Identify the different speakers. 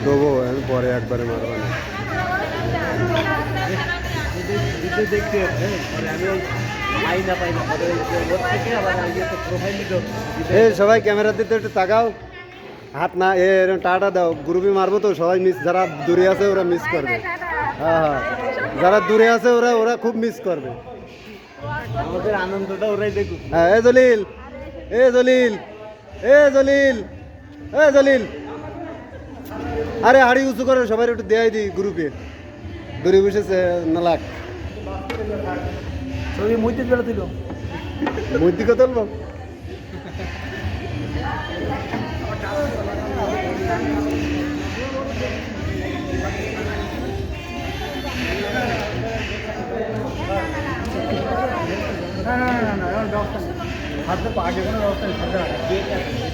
Speaker 1: দেবো আমি পরে একবারে মারবা না।
Speaker 2: দেখতে
Speaker 1: এ সবাই ক্যামেরা দিতে একটু তাকাও, হাত না টাটা দাও, গ্রুপে মারবো তো সবাই মিস, যারা দূরে আছে ওরা মিস করবে। হ্যাঁ হ্যাঁ, যারা দূরে আছে ওরা ওরা খুব মিস করবে।
Speaker 2: আমাদের আনন্দটা ওরাই দেখুক।
Speaker 1: হ্যাঁ এ জলিল, এ জলিল, এ জলিল, এ জলিল, আরে হাড়ি উঁচু করে সবাই একটু দেয়াই দি গ্রুপে, দূরে বসেছে না লাখ
Speaker 2: ছবি মধ্যে বেলা দিল
Speaker 1: মূর্তি কত বলবো।
Speaker 2: না না না না ব্যবস্থা নেই, হাতে আগে কোনো ব্যবস্থা নেই।